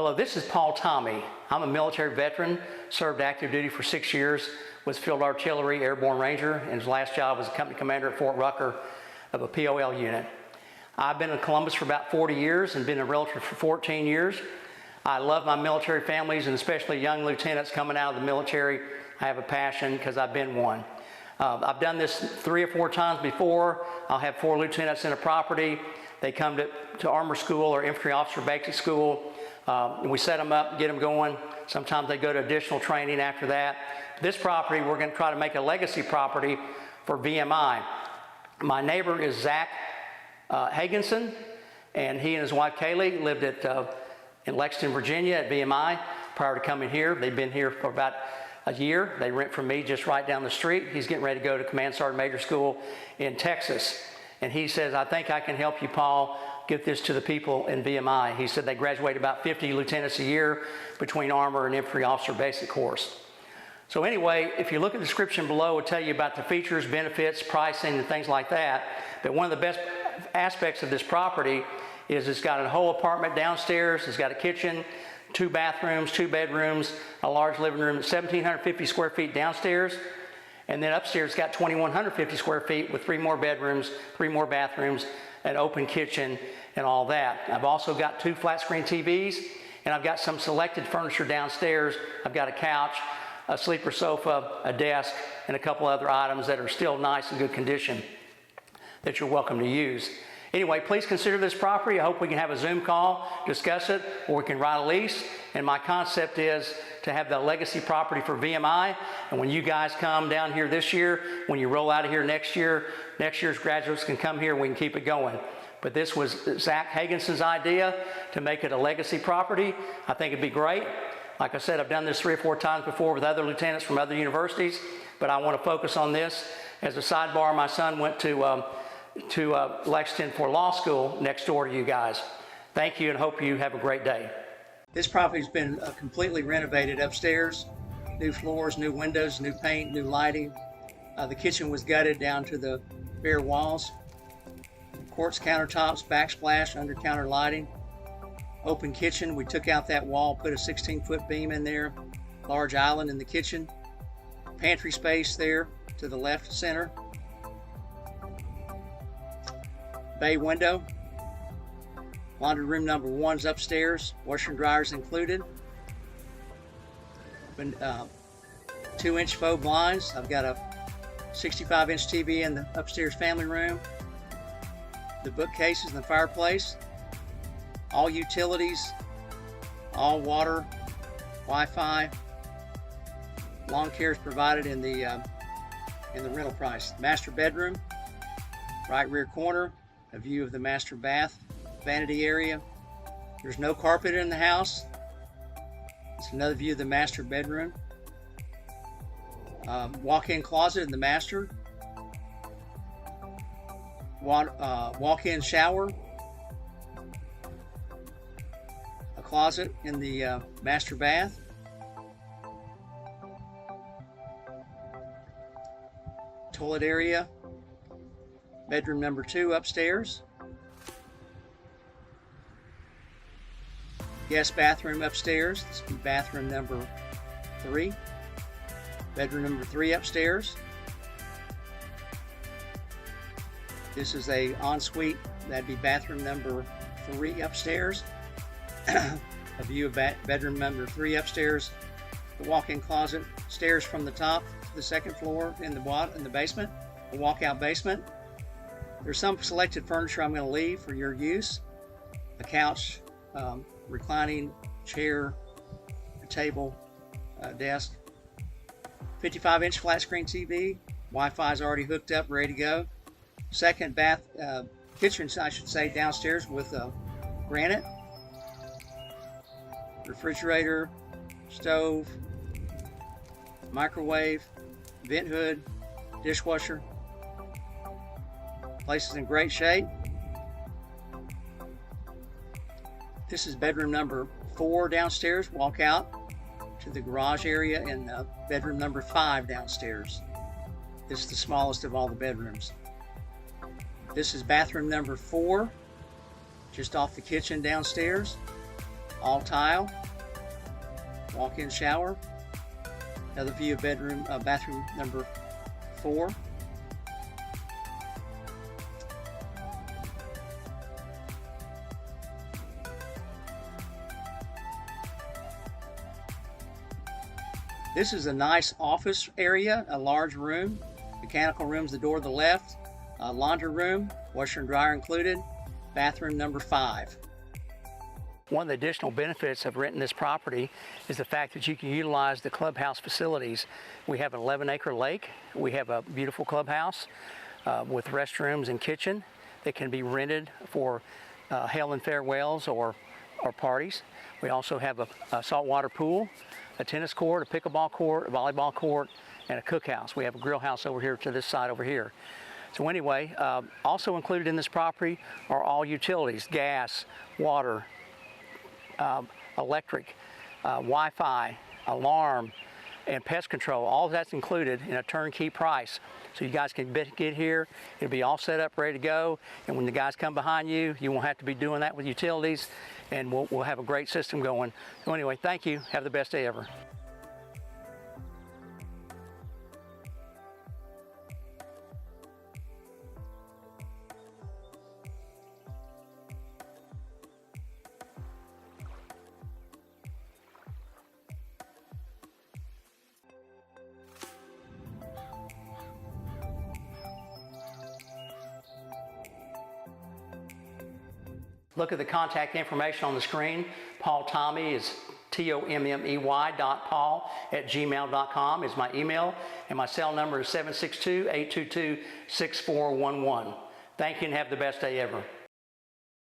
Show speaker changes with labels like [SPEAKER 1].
[SPEAKER 1] Hello, this is Paul Tommy. I'm a military veteran, served active duty for 6 years, was Field Artillery Airborne Ranger, and his last job was a company commander at Fort Rucker of a POL unit. I've been in Columbus for about 40 years and been a realtor for 14 years. I love my military families, and especially young lieutenants coming out of the military. I have a passion because I've been one. I've done this 3 or 4 times before. I'll have 4 lieutenants in a property. They come to armor school or infantry officer basic school. We set them up, get them going. Sometimes they go to additional training after that. This property, we're going to try to make a legacy property for VMI. My neighbor is Zach Hagenson, and he and his wife Kaylee lived in Lexington, Virginia at VMI prior to coming here. They've been here for about a year. They rent from me just right down the street. He's getting ready to go to Command Sergeant Major School in Texas. And he says, I think I can help you, Paul, get this to the people in VMI. He said they graduate about 50 lieutenants a year between armor and infantry officer basic course. So anyway, if you look at the description below, it'll tell you about the features, benefits, pricing, and things like that. But one of the best aspects of this property is it's got a whole apartment downstairs. It's got a kitchen, 2 bathrooms, 2 bedrooms, a large living room, 1,750 square feet downstairs. And then upstairs, it's got 2,150 square feet with 3 more bedrooms, 3 more bathrooms, an open kitchen, and all that. I've also got 2 flat screen TVs, and I've got some selected furniture downstairs. I've got a couch, a sleeper sofa, a desk, and a couple other items that are still nice and good condition that you're welcome to use. Anyway, please consider this property. I hope we can have a Zoom call, discuss it, or we can write a lease. And my concept is to have the legacy property for VMI. And when you guys come down here this year, when you roll out of here next year's graduates can come here and we can keep it going. But this was Zach Hagenson's idea to make it a legacy property. I think it'd be great. Like I said, I've done this 3 or 4 times before with other lieutenants from other universities, but I want to focus on this. As a sidebar, my son went to Lexington for law school next door to you guys. Thank you and hope you have a great day. This property's been completely renovated upstairs. New floors, new windows, new paint, new lighting. The kitchen was gutted down to the bare walls. Quartz countertops, backsplash, under counter lighting. Open kitchen, we took out that wall, put a 16-foot beam in there. Large island in the kitchen. Pantry space there to the left center. Bay window. Laundry room number 1's upstairs, washer and dryers included. 2-inch faux blinds. I've got a 65-inch TV in the upstairs family room. The bookcases and the fireplace. All utilities, all water, Wi-Fi. Lawn care is provided in the rental price. Master bedroom, right rear corner. A view of the master bath, vanity area. There's no carpet in the house. It's another view of the master bedroom. Walk-in closet in the master. Walk-in shower. A closet in the master bath. Toilet area. Bedroom number 2 upstairs. Guest bathroom upstairs. This will be bathroom number 3. Bedroom number 3 upstairs. This is a ensuite. That'd be bathroom number 3 upstairs. A view of bedroom number 3 upstairs. The walk-in closet. Stairs from the top to the 2nd floor in the basement. A walkout basement. There's some selected furniture I'm going to leave for your use. A couch, reclining chair, a table, desk. 55-inch flat screen TV. Wi-Fi is already hooked up, ready to go. Second kitchen, I should say, downstairs with granite. Refrigerator, stove, microwave, vent hood, dishwasher. Place is in great shape. This is bedroom number 4 downstairs. Walk out to the garage area and bedroom number 5 downstairs. This is the smallest of all the bedrooms. This is bathroom number 4, just off the kitchen downstairs. all tile, walk-in shower. Another view of bathroom number 4. This is a nice office area, a large room. Mechanical room's the door to the left. Laundry room, washer and dryer included. Bathroom number 5. One of the additional benefits of renting this property is the fact that you can utilize the clubhouse facilities. We have an 11-acre lake. We have a beautiful clubhouse with restrooms and kitchen that can be rented for hail and farewells or parties. We also have a saltwater pool, a tennis court, a pickleball court, a volleyball court, and a cookhouse. We have a grill house over here to this side over here. So anyway, also included in this property are all utilities: gas, water, electric, Wi-Fi, alarm, and pest control. All of that's included in a turnkey price. So you guys can get here, it'll be all set up, ready to go, and when the guys come behind you, you won't have to be doing that with utilities, and we'll have a great system going. So anyway, thank you. Have the best day ever. Look at the contact information on the screen. Paul Tommey is tommey.paul@gmail.com is my email, and my cell number is 762-822-6411. Thank you and have the best day ever.